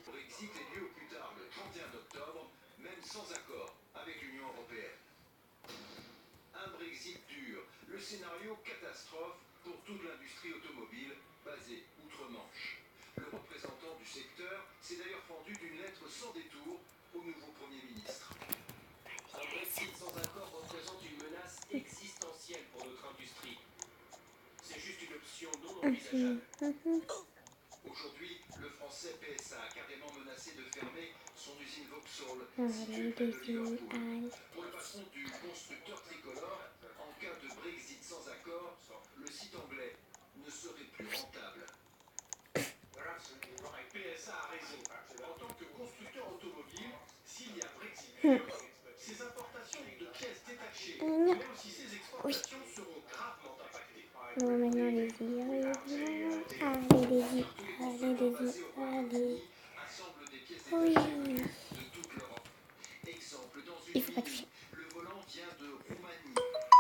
Brexit ait lieu au plus tard le 31 octobre, même sans accord avec l'Union européenne. Un Brexit dur, le scénario catastrophe pour toute l'industrie automobile basée outre-Manche. Le représentant du secteur s'est d'ailleurs fendu d'une lettre sans détour au nouveau Premier ministre. Un Brexit sans accord représente une menace existentielle pour notre industrie. C'est juste une option non envisageable. Aujourd'hui, le français PSA a carrément menacé de fermer son usine Vauxhall située près de Liverpool. Pour le patron du constructeur tricolore, en cas de Brexit sans accord, le site anglais ne serait plus rentable. PSA a raison. En tant que constructeur automobile, s'il y a Brexit, ses importations de pièces détachées, mais aussi ses exportations seront gravement impactées. Bon, maintenant, allez-y, allez, allez. Oui. Il faut pas toucher. Le volant vient de Roumanie,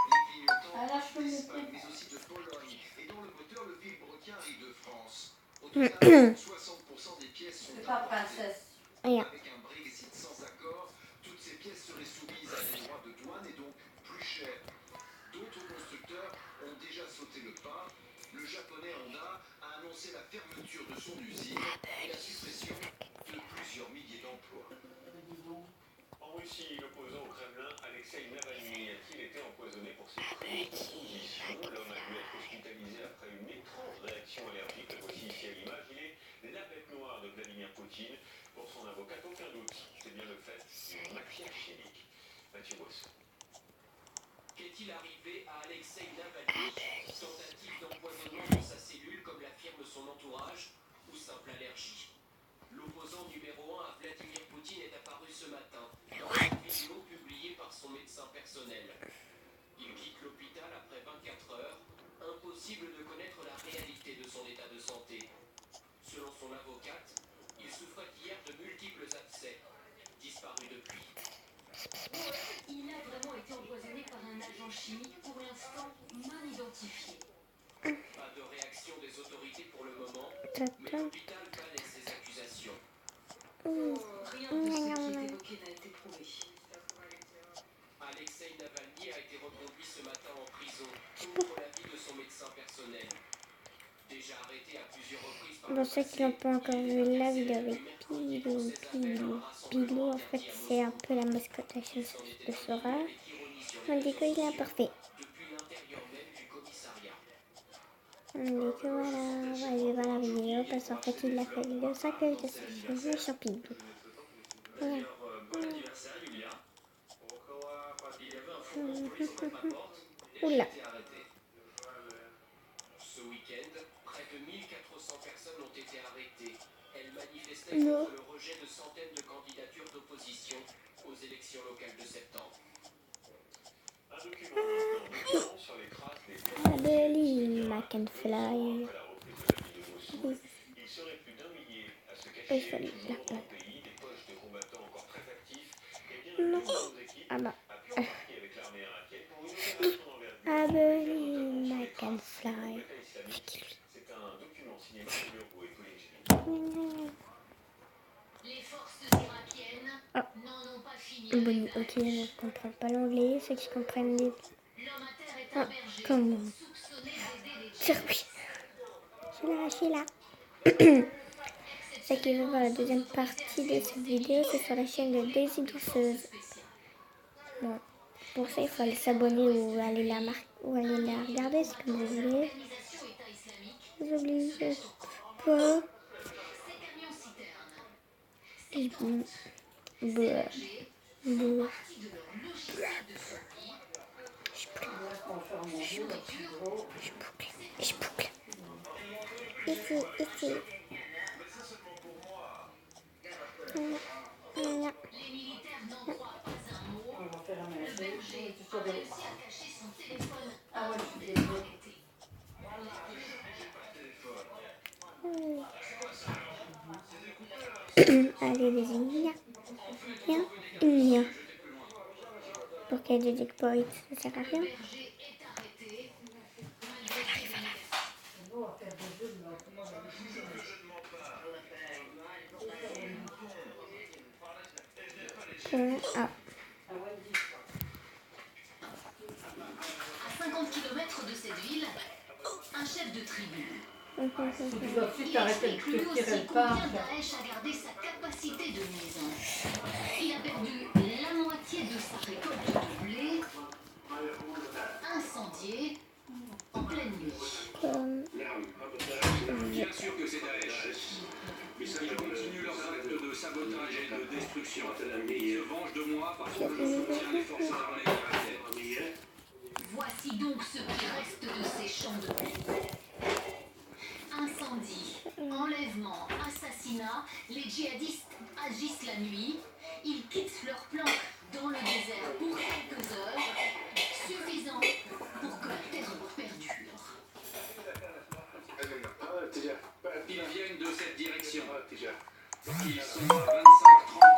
les clignotants d'Espagne, mais aussi de Pologne, et dont le moteur, le vilebrequin, arrive de France. Au total, 60% des pièces sont importées. Avec un Brexit sans accord, toutes ces pièces seraient soumises à des droits de douane et donc plus chères. D'autres constructeurs ont déjà sauté le pas. Le japonais Honda a annoncé la fermeture de son usine et la suppression de plusieurs milliers d'emplois. En Russie, l'opposant au Kremlin, Alexei Navalny, a-t-il été empoisonné pour ses prises de position? L'homme a dû être hospitalisé après une étrange réaction allergique. Le voici ici à l'image. Il est la bête noire de Vladimir Poutine. Pour son avocate, aucun doute. C'est bien le fait d'une matière chimique. Mathieu Boisson. Qu'est-il arrivé à Alexei Navalny? Tentative d'empoisonnement dans sa cellule, comme l'affirme son entourage, ou simple allergie? L'opposant numéro 1 à Vladimir Poutine est apparu ce matin dans une vidéo publiée par son médecin personnel. Il quitte l'hôpital après 24 heures. Impossible de connaître la réalité de son état de santé. Selon son avocate, il souffrait hier de multiples abcès, disparus depuis. Il a vraiment été empoisonné par un agent chimique pour l'instant non identifié. Pas de réaction des autorités pour le moment, mais l'hôpital balaie ces accusations. Rien de ce qui est évoqué n'a été prouvé. Alexei Navalny a été reconduit ce matin en prison contre l'avis de son médecin personnel. Déjà arrêté à plusieurs reprises par Pour ceux qui n'ont pas encore vu la vidéo avec Pilou, en fait, c'est un peu la mascotte de Sora. On dit qu'il est parfait. On dit que voilà, on va aller voir la vidéo parce qu'en fait, il a fait la vidéo 5 minutes sur Pilou. Voilà. Oula. Ce week-end, près de 1400 personnes ont été arrêtées. Elles manifestaient Non. contre le rejet de centaines de candidatures d'opposition aux élections locales de septembre. Un document sur les traces des Adeline McFly. Il serait plus d'un millier à se cacher toujours dans le pays, des postes de combattants encore très actifs. Et bien, Non. nos équipes Ah bah. a pu embarquer avec l'armée irakienne pour une opération d'envergure. Adeline McFly. C'est un document signé Marc Leroux et Pauline Gély. Les forces irakiennes n'en ont pas fini. Bon, ok, on ne comprend pas l'anglais. Ceux qui comprennent les... L'homme à terre est un berger comment soupçonné d'aider les Surprise. Je suis là. Ceux qui veulent voir la deuxième partie de cette vidéo, c'est sur la chaîne de Daisy Douceuse. Bon, pour ça, il faut aller s'abonner ou aller la regarder, c'est comme vous voulez. Vous n'oubliez pas. Je boucle. Ici. Voilà. Les militaires n'en croient pas un mot. Le berger a réussi à cacher son téléphone avant d'être arrêté. Allez, les igna. Pour qu'il y ait des checkpoints, ça sert à rien. Le berger est arrêté. Elle arrive à la fin. Ah. À 50 km de cette ville, un chef de tribu. Tu dois plus Il t'arrêter de explique lui te tirer aussi le pas. combien Daesh a gardé sa capacité de nuisance. Il a perdu la moitié de sa récolte de blé, incendiée en pleine nuit. Bien sûr que c'est Daesh. Mais ça continue leurs actes de sabotage et de destruction. Ils se vengent de moi parce que je soutiens les forces armées irakiennes. Voici donc ce qui reste de ces champs de blé. Incendie, enlèvement, assassinat, les djihadistes agissent la nuit. Ils quittent leur planque dans le désert pour quelques heures, suffisant pour que la terreur perdure. Ils viennent de cette direction. Ils sont à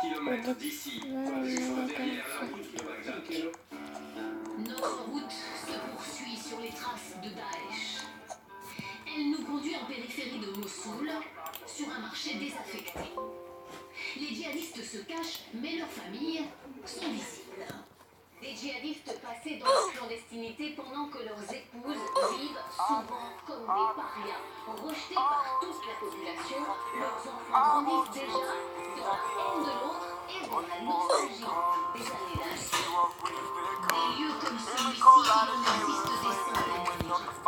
25-30 km d'ici, derrière la route de Bagdad. Notre route se poursuit sur les traces de Daesh. Elle nous conduit en périphérie de Mossoul, sur un marché désaffecté. Les djihadistes se cachent, mais leurs familles sont visibles. Des djihadistes passés dans la clandestinité pendant que leurs épouses vivent souvent comme des parias. Rejetés par toute la population, leurs enfants grandissent déjà dans la haine de l'autre et dans la nostalgie des années d'âge. Des lieux comme celui-ci, il en existe des centaines en Égypte.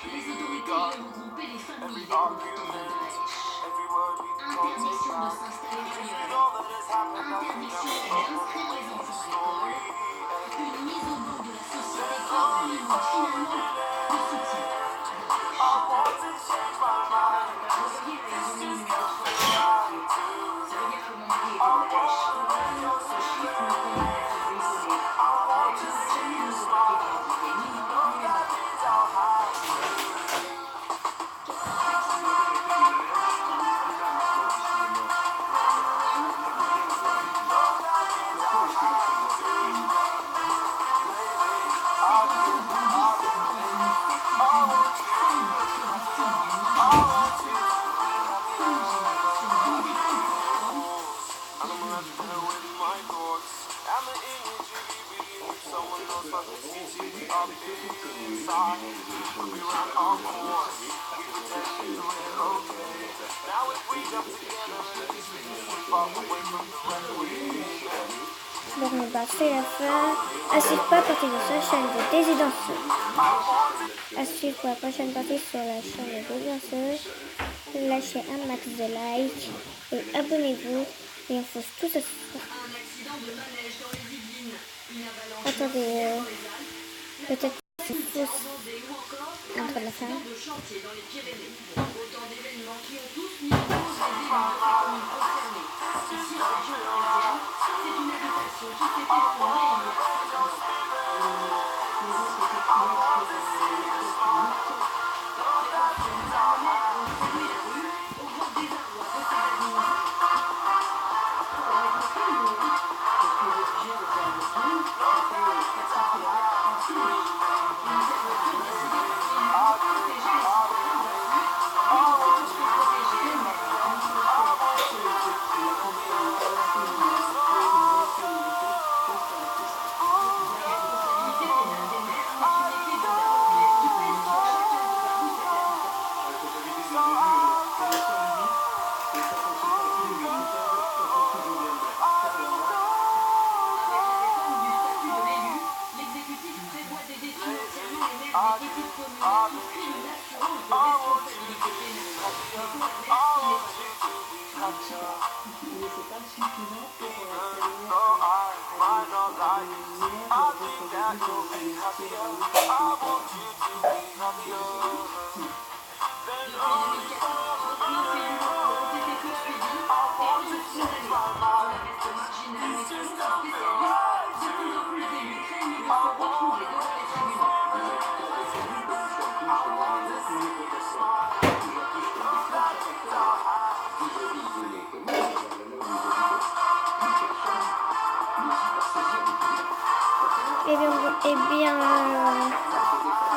Les autorités ont regroupé les familles des combattants de Daesh. Interdiction de s'installer ailleurs. Interdiction d'inscrire les enfants à l'école. Une mise au bout de la société qui offre finalement le soutien à Daesh. Bon, c'est la fin. À suivre pour la partie de la chaîne de Daisy Danseuse. À suivre pour la prochaine partie sur la chaîne de Daisy Danseuse. Lâchez un max de likes et abonnez-vous. Et on fait tout ce soir. Attendez, peut-être c'est fausse entre la fin.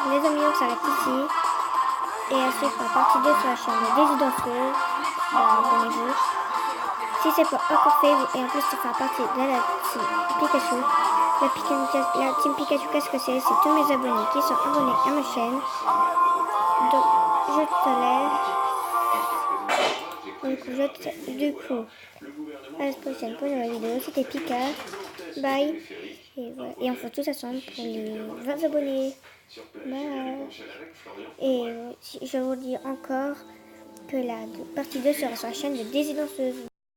Les amis, on s'arrête ici. Et à suivre la partie 2 sur la chaîne de Daisy Danseuse. Abonnez-vous. Si c'est pas encore fait, et en plus tu feras partie de la team Pikachu. La team Pikachu, qu'est-ce que c'est? C'est tous mes abonnés qui sont abonnés à ma chaîne. Donc je te laisse. Du coup, à la prochaine pour une nouvelle vidéo. C'était Pika. Bye. Et on fait tous ensemble pour les 20 abonnés. Bye. Et je vous dis encore que la partie 2 sera sur la chaîne de Daisy Danseuse.